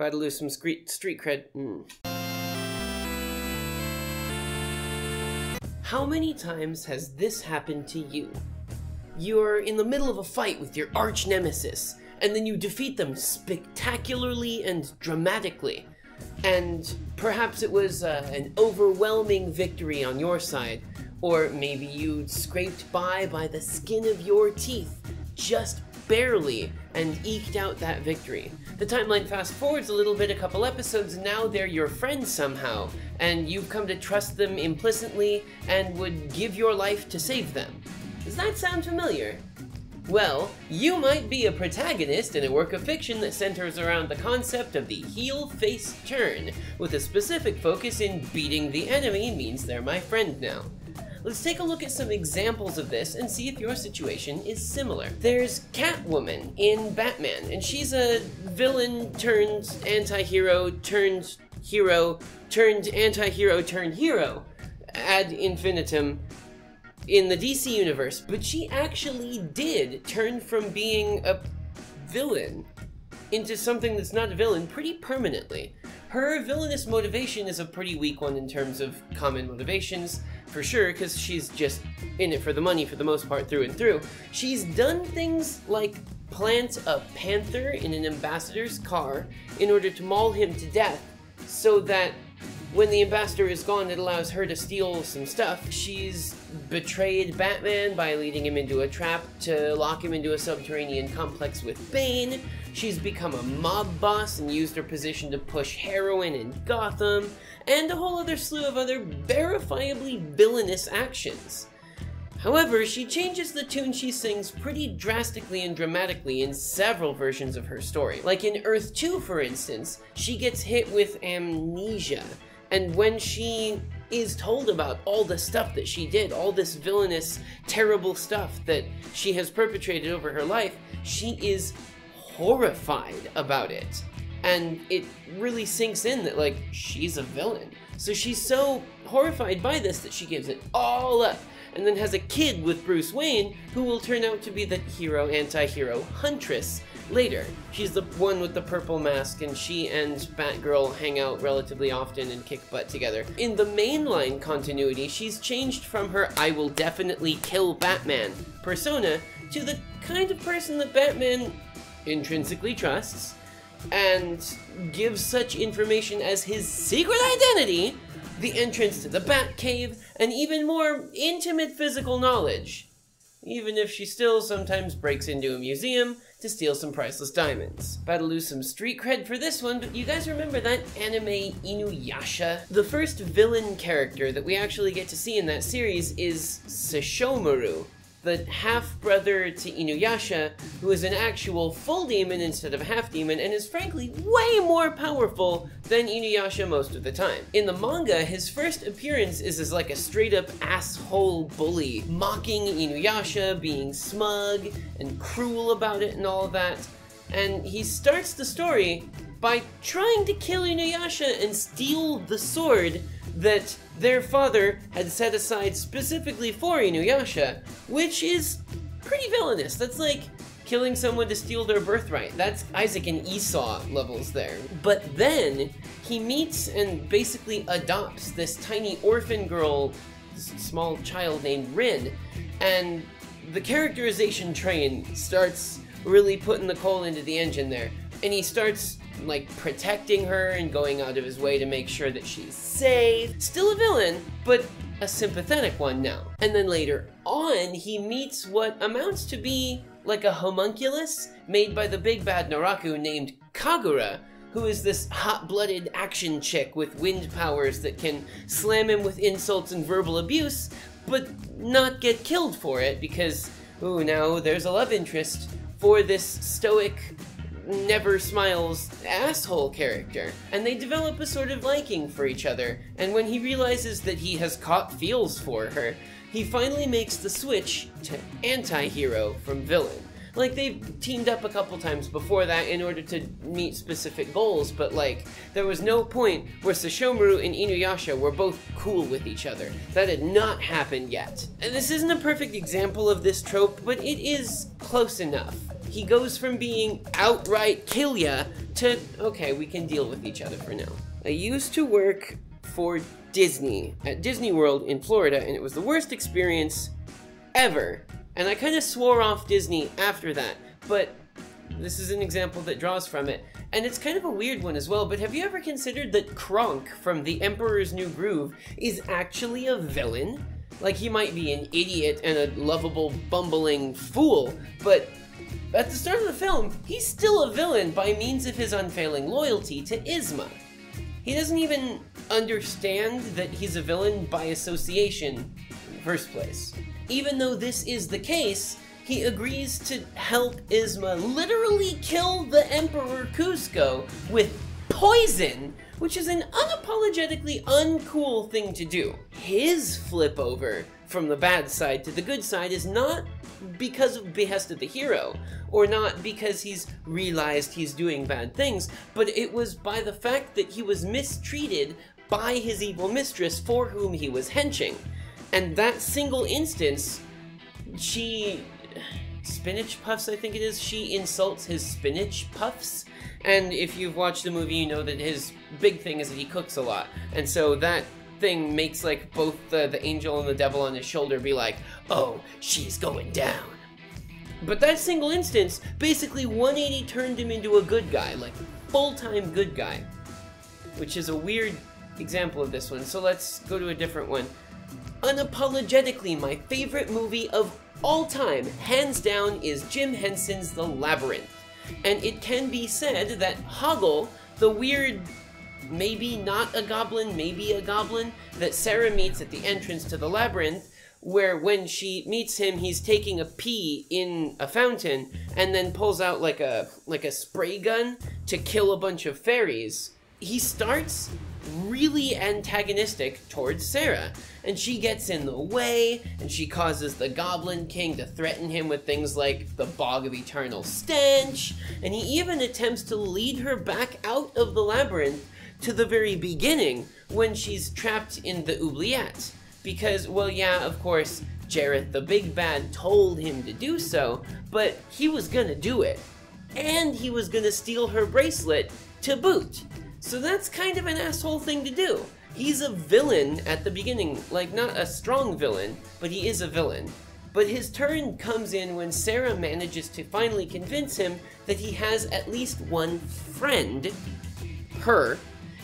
About to lose some street cred. How many times has this happened to you? You're in the middle of a fight with your arch-nemesis, and then you defeat them spectacularly and dramatically. And perhaps it was an overwhelming victory on your side, or maybe you scraped by the skin of your teeth, just barely, and eked out that victory. The timeline fast forwards a little bit, a couple episodes, and now they're your friends somehow, and you've come to trust them implicitly and would give your life to save them. Does that sound familiar? Well, you might be a protagonist in a work of fiction that centers around the concept of the heel-face turn, with a specific focus in beating the enemy means they're my friend now. Let's take a look at some examples of this and see if your situation is similar. There's Catwoman in Batman, and she's a villain turned anti-hero turned hero turned anti-hero turned hero ad infinitum in the DC universe, but she actually did turn from being a villain into something that's not a villain pretty permanently. Her villainous motivation is a pretty weak one in terms of common motivations, for sure, because she's just in it for the money for the most part through and through. She's done things like plant a panther in an ambassador's car in order to maul him to death, so that when the ambassador is gone, it allows her to steal some stuff. She's betrayed Batman by leading him into a trap to lock him into a subterranean complex with Bane. She's become a mob boss and used her position to push heroin in Gotham, and a whole other slew of other verifiably villainous actions. However, she changes the tune she sings pretty drastically and dramatically in several versions of her story. Like in Earth 2, for instance, she gets hit with amnesia, and when she is told about all the stuff that she did, all this villainous, terrible stuff that she has perpetrated over her life, she is horrified about it. And it really sinks in that, like, she's a villain. So she's so horrified by this that she gives it all up, and then has a kid with Bruce Wayne, who will turn out to be the hero-anti-hero Huntress later. She's the one with the purple mask, and she and Batgirl hang out relatively often and kick butt together. In the mainline continuity, she's changed from her "I will definitely kill Batman" persona to the kind of person that Batman intrinsically trusts, and gives such information as his secret identity, the entrance to the Batcave, and even more intimate physical knowledge. Even if she still sometimes breaks into a museum to steal some priceless diamonds. About to lose some street cred for this one, but you guys remember that anime Inuyasha? The first villain character that we actually get to see in that series is Sesshomaru, the half-brother to Inuyasha, who is an actual full demon instead of a half-demon, and is frankly way more powerful than Inuyasha most of the time. In the manga, his first appearance is as like a straight-up asshole bully, mocking Inuyasha, being smug and cruel about it and all of that. And he starts the story by trying to kill Inuyasha and steal the sword that their father had set aside specifically for Inuyasha, which is pretty villainous. That's like killing someone to steal their birthright. That's Isaac and Esau levels there. But then he meets and basically adopts this tiny orphan girl, this small child named Rin, and the characterization train starts really putting the coal into the engine there. And he starts like protecting her and going out of his way to make sure that she's safe. Still a villain, but a sympathetic one now. And then later on, he meets what amounts to be like a homunculus made by the big bad Naraku named Kagura, who is this hot-blooded action chick with wind powers that can slam him with insults and verbal abuse, but not get killed for it because, ooh, now there's a love interest for this stoic, never smiles asshole character, and they develop a sort of liking for each other. And when he realizes that he has caught feels for her, he finally makes the switch to anti-hero from villain. Like, they've teamed up a couple times before that in order to meet specific goals, but like, there was no point where Sesshomaru and Inuyasha were both cool with each other. That had not happened yet. And this isn't a perfect example of this trope, but it is close enough. he goes from being outright kill ya to, okay, we can deal with each other for now. I used to work for Disney, at Disney World in Florida, and it was the worst experience ever. And I kind of swore off Disney after that, but this is an example that draws from it. And it's kind of a weird one as well, but have you ever considered that Kronk from The Emperor's New Groove is actually a villain? Like, he might be an idiot and a lovable, bumbling fool, but at the start of the film, he's still a villain by means of his unfailing loyalty to Yzma. He doesn't even understand that he's a villain by association in the first place. Even though this is the case, he agrees to help Yzma literally kill the Emperor Kuzco with poison, which is an unapologetically uncool thing to do. His flip over from the bad side to the good side is not because of behest of the hero, or not because he's realized he's doing bad things, but it was by the fact that he was mistreated by his evil mistress for whom he was henching. And that single instance, Spinach Puffs, I think it is, she insults his spinach puffs. And if you've watched the movie, you know that his big thing is that he cooks a lot. And so that thing makes like both the angel and the devil on his shoulder be like, oh, she's going down. But that single instance basically 180 turned him into a good guy, like full-time good guy. Which is a weird example of this one, so let's go to a different one. Unapologetically, my favorite movie of all time, hands down, is Jim Henson's The Labyrinth. And it can be said that Hoggle, the weird, maybe not a goblin, maybe a goblin, that Sarah meets at the entrance to the labyrinth, where when she meets him, he's taking a pee in a fountain, and then pulls out like a spray gun to kill a bunch of fairies. He starts really antagonistic towards Sarah, and she gets in the way, and she causes the Goblin King to threaten him with things like the Bog of Eternal Stench, and he even attempts to lead her back out of the labyrinth to the very beginning when she's trapped in the oubliette. Because, well, yeah, of course, Jareth the Big Bad told him to do so, but he was gonna do it. And he was gonna steal her bracelet to boot. So that's kind of an asshole thing to do. He's a villain at the beginning, like not a strong villain, but he is a villain. But his turn comes in when Sarah manages to finally convince him that he has at least one friend, her,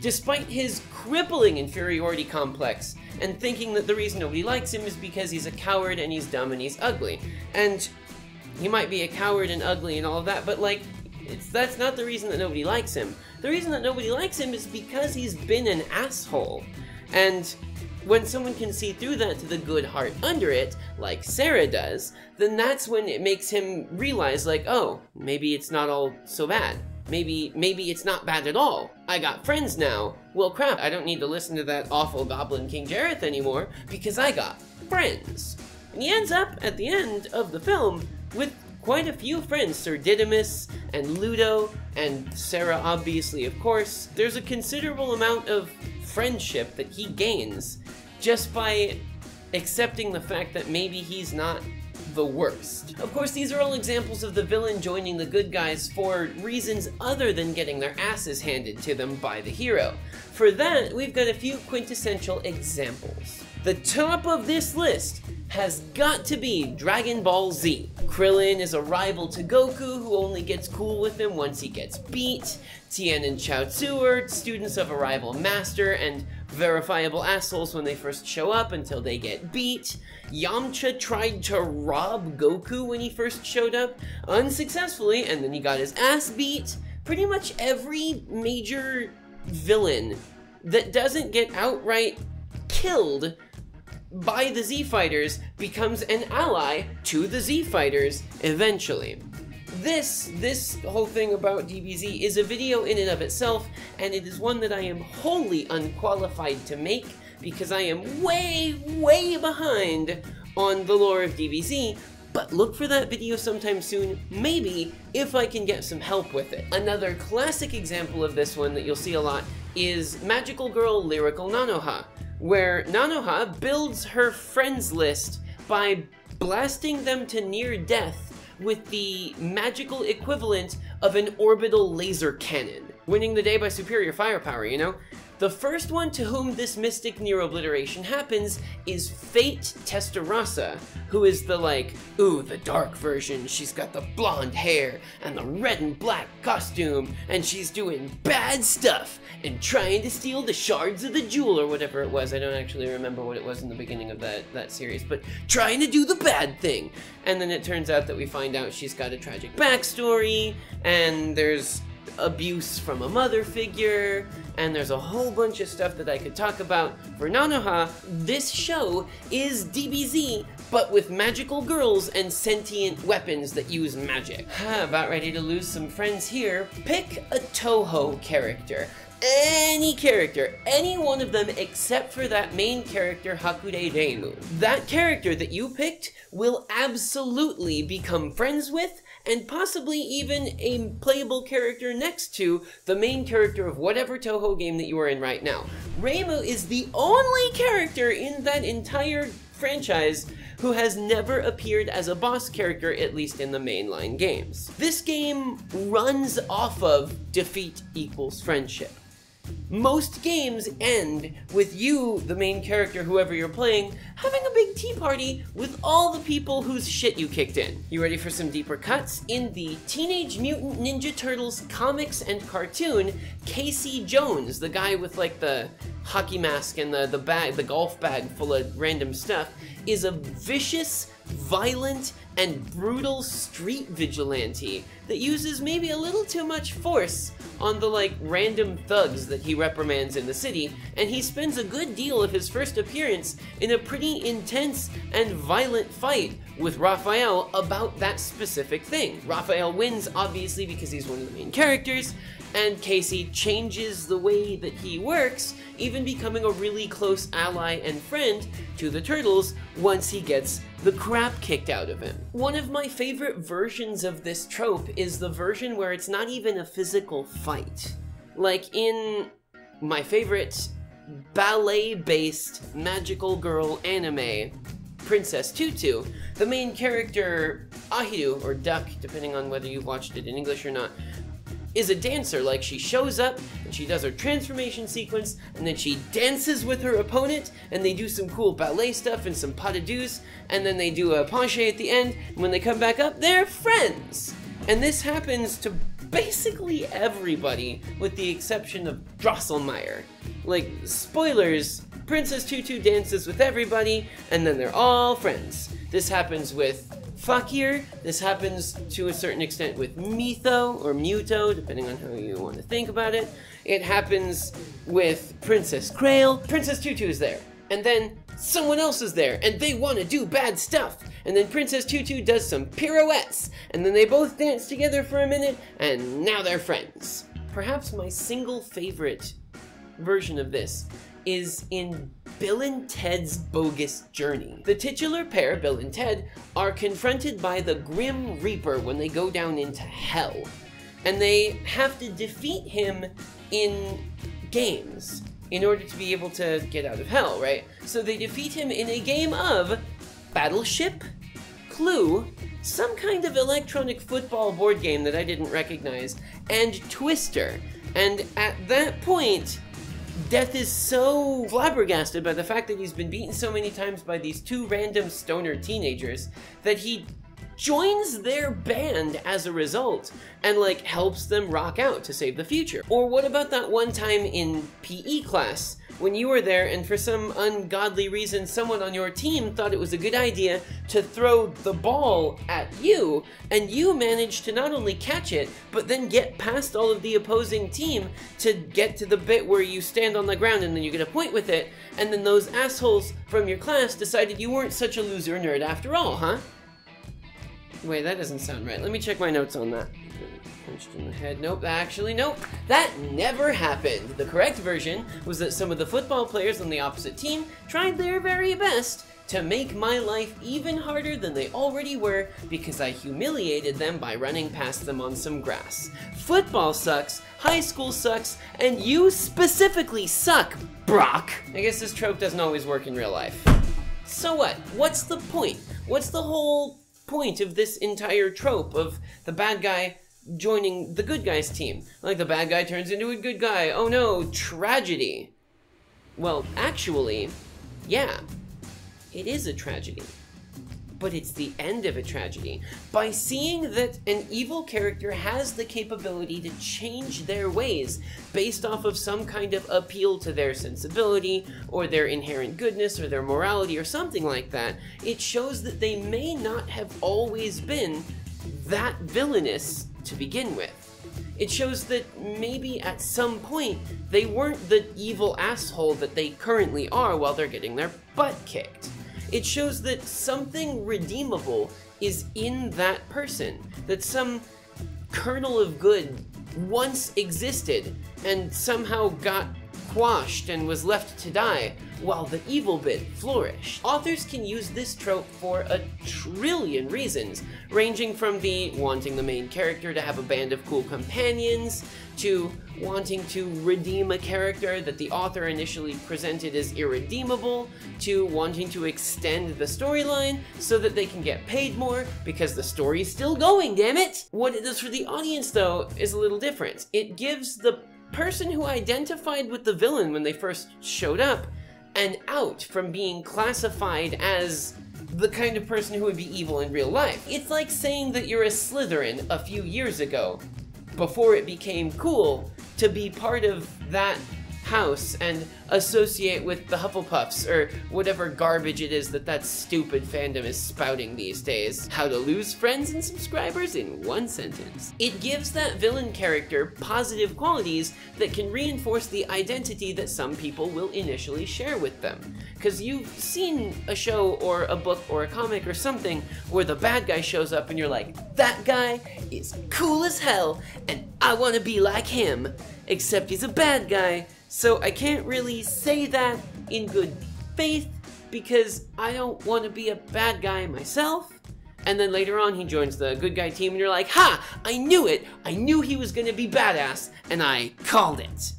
despite his crippling inferiority complex, and thinking that the reason nobody likes him is because he's a coward and he's dumb and he's ugly. And he might be a coward and ugly and all of that, but like, that's not the reason that nobody likes him. The reason that nobody likes him is because he's been an asshole. And when someone can see through that to the good heart under it, like Sarah does, then that's when it makes him realize, like, oh, maybe it's not all so bad. Maybe it's not bad at all. I got friends now. Well, crap, I don't need to listen to that awful Goblin King Jareth anymore, because I got friends. And he ends up, at the end of the film, with quite a few friends, Sir Didymus and Ludo, and Sarah obviously, of course. There's a considerable amount of friendship that he gains just by accepting the fact that maybe he's not the worst. Of course, these are all examples of the villain joining the good guys for reasons other than getting their asses handed to them by the hero. For that, we've got a few quintessential examples. The top of this list has got to be Dragon Ball Z. Krillin is a rival to Goku who only gets cool with him once he gets beat. Tien and Chaozu are students of a rival master and verifiable assholes when they first show up until they get beat. Yamcha tried to rob Goku when he first showed up, unsuccessfully, and then he got his ass beat. Pretty much every major villain that doesn't get outright killed by the Z-Fighters becomes an ally to the Z-Fighters eventually. This whole thing about DBZ is a video in and of itself, and it is one that I am wholly unqualified to make because I am way behind on the lore of DBZ, but look for that video sometime soon, maybe, if I can get some help with it. Another classic example of this one that you'll see a lot is Magical Girl Lyrical Nanoha, where Nanoha builds her friends list by blasting them to near death with the magical equivalent of an orbital laser cannon, winning the day by superior firepower, you know? The first one to whom this mystic near-obliteration happens is Fate Testarossa, who is the the dark version. She's got the blonde hair and the red and black costume, and she's doing bad stuff and trying to steal the shards of the jewel or whatever it was. I don't actually remember what it was in the beginning of that series, but trying to do the bad thing. And then it turns out that we find out she's got a tragic backstory, and there's abuse from a mother figure, and there's a whole bunch of stuff that I could talk about. For Nanoha, this show is DBZ, but with magical girls and sentient weapons that use magic. About ready to lose some friends here. Pick a Toho character. Any character, any one of them except for that main character, Hakude Reimu. That character that you picked will absolutely become friends with, and possibly even a playable character next to the main character of whatever Toho game that you are in right now. Reimu is the only character in that entire franchise who has never appeared as a boss character, at least in the mainline games. This game runs off of defeat equals friendship. Most games end with you, the main character, whoever you're playing, having a big tea party with all the people whose shit you kicked in. You ready for some deeper cuts? In the Teenage Mutant Ninja Turtles comics and cartoon, Casey Jones, the guy with the hockey mask and the golf bag full of random stuff, is a vicious, violent, and brutal street vigilante that uses maybe a little too much force on the random thugs that he reprimands in the city, and he spends a good deal of his first appearance in a pretty intense and violent fight with Raphael about that specific thing. Raphael wins, obviously, because he's one of the main characters, and Casey changes the way that he works, even becoming a really close ally and friend to the Turtles once he gets the crap kicked out of him. One of my favorite versions of this trope is the version where it's not even a physical fight. Like in my favorite ballet-based magical girl anime, Princess Tutu, the main character, Ahiru, or Duck, depending on whether you've watched it in English or not, is a dancer. She shows up and she does her transformation sequence, and then she dances with her opponent, and they do some cool ballet stuff and some pas de deux, and then they do a penché at the end, and when they come back up, they're friends! And this happens to basically everybody, with the exception of Drosselmeyer. Spoilers, Princess Tutu dances with everybody, and then they're all friends. This happens with Fakir, this happens to a certain extent with Mitho, or Muto, depending on how you want to think about it. It happens with Princess Krail. Princess Tutu is there, and then someone else is there, and they want to do bad stuff, and then Princess Tutu does some pirouettes, and then they both dance together for a minute, and now they're friends. Perhaps my single favorite version of this is in Bill and Ted's Bogus Journey. The titular pair, Bill and Ted, are confronted by the Grim Reaper when they go down into hell, and they have to defeat him in games in order to be able to get out of hell, right? So they defeat him in a game of Battleship, Clue, some kind of electronic football board game that I didn't recognize, and Twister. And at that point, Death is so flabbergasted by the fact that he's been beaten so many times by these two random stoner teenagers that he joins their band as a result and helps them rock out to save the future. Or what about that one time in PE class when you were there and for some ungodly reason someone on your team thought it was a good idea to throw the ball at you, and you managed to not only catch it but then get past all of the opposing team to get to the bit where you stand on the ground and then you get a point with it, and then those assholes from your class decided you weren't such a loser nerd after all, huh? Wait, that doesn't sound right. Let me check my notes on that. Punched in the head. Nope, actually, nope. That never happened. The correct version was that some of the football players on the opposite team tried their very best to make my life even harder than they already were because I humiliated them by running past them on some grass. Football sucks, high school sucks, and you specifically suck, Brock. I guess this trope doesn't always work in real life. So what? What's the point? What's the whole point of this entire trope of the bad guy joining the good guy's team. Like, the bad guy turns into a good guy. Oh no, tragedy. Well, actually, yeah, it is a tragedy. But it's the end of a tragedy. By seeing that an evil character has the capability to change their ways based off of some kind of appeal to their sensibility, or their inherent goodness, or their morality, or something like that, it shows that they may not have always been that villainous to begin with. It shows that maybe at some point they weren't the evil asshole that they currently are while they're getting their butt kicked. It shows that something redeemable is in that person, that some kernel of good once existed and somehow got quashed and was left to die while the evil bit flourished. Authors can use this trope for a trillion reasons, ranging from the wanting the main character to have a band of cool companions, to wanting to redeem a character that the author initially presented as irredeemable, to wanting to extend the storyline so that they can get paid more because the story's still going, damn it! What it does for the audience, though, is a little different. It gives the person who identified with the villain when they first showed up an out from being classified as the kind of person who would be evil in real life. It's like saying that you're a Slytherin a few years ago, before it became cool to be part of that house and associate with the Hufflepuffs, or whatever garbage it is that that stupid fandom is spouting these days. How to lose friends and subscribers in one sentence. It gives that villain character positive qualities that can reinforce the identity that some people will initially share with them. Because you've seen a show or a book or a comic or something where the bad guy shows up and you're like, that guy is cool as hell and I want to be like him, except he's a bad guy. So I can't really say that in good faith because I don't want to be a bad guy myself. And then later on he joins the good guy team and you're like, ha! I knew it! I knew he was gonna be badass and I called it.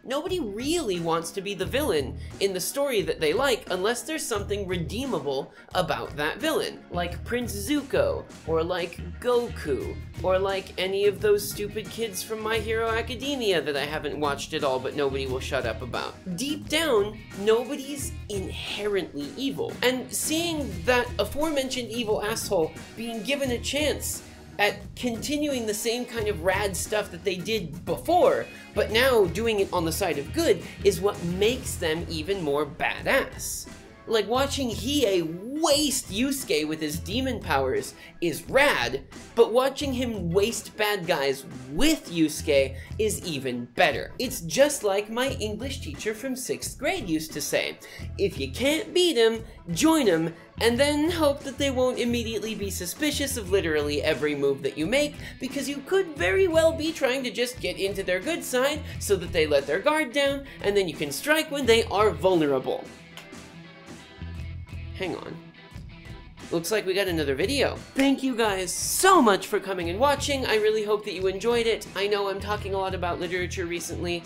Nobody really wants to be the villain in the story that they like unless there's something redeemable about that villain. Like Prince Zuko, or like Goku, or like any of those stupid kids from My Hero Academia that I haven't watched at all but nobody will shut up about. Deep down, nobody's inherently evil. And seeing that aforementioned evil asshole being given a chance at continuing the same kind of rad stuff that they did before, but now doing it on the side of good, is what makes them even more badass. Like, watching Hiei waste Yusuke with his demon powers is rad, but watching him waste bad guys with Yusuke is even better. It's just like my English teacher from 6th grade used to say, if you can't beat him, join him, and then hope that they won't immediately be suspicious of literally every move that you make, because you could very well be trying to just get into their good side so that they let their guard down, and then you can strike when they are vulnerable. Hang on. Looks like we got another video. Thank you guys so much for coming and watching. I really hope that you enjoyed it. I know I'm talking a lot about literature recently.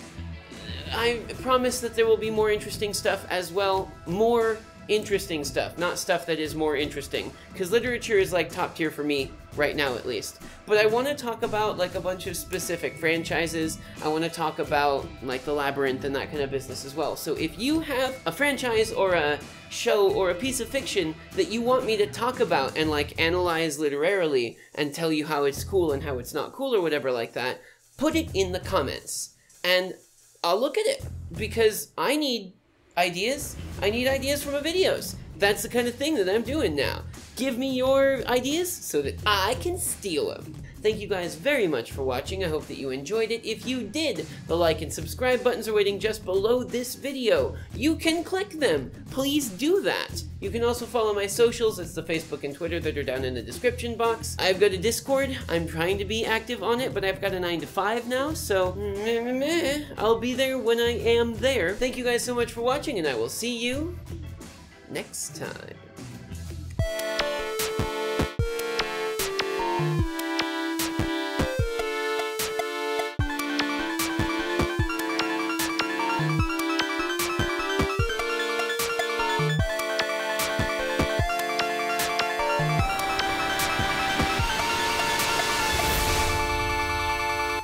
I promise that there will be more interesting stuff as well. More interesting stuff, not stuff that is more interesting. Because literature is like top tier for me, right now at least. But I want to talk about like a bunch of specific franchises. I want to talk about like the Labyrinth and that kind of business as well. So if you have a franchise or a show or a piece of fiction that you want me to talk about and like analyze literarily and tell you how it's cool and how it's not cool or whatever like that, put it in the comments and I'll look at it, because I need ideas. I need ideas from my videos. That's the kind of thing that I'm doing now. Give me your ideas so that I can steal them. Thank you guys very much for watching. I hope that you enjoyed it. If you did, the like and subscribe buttons are waiting just below this video. You can click them. Please do that. You can also follow my socials. It's the Facebook and Twitter that are down in the description box. I've got a Discord. I'm trying to be active on it, but I've got a 9 to 5 now, so I'll be there when I am there. Thank you guys so much for watching, and I will see you next time.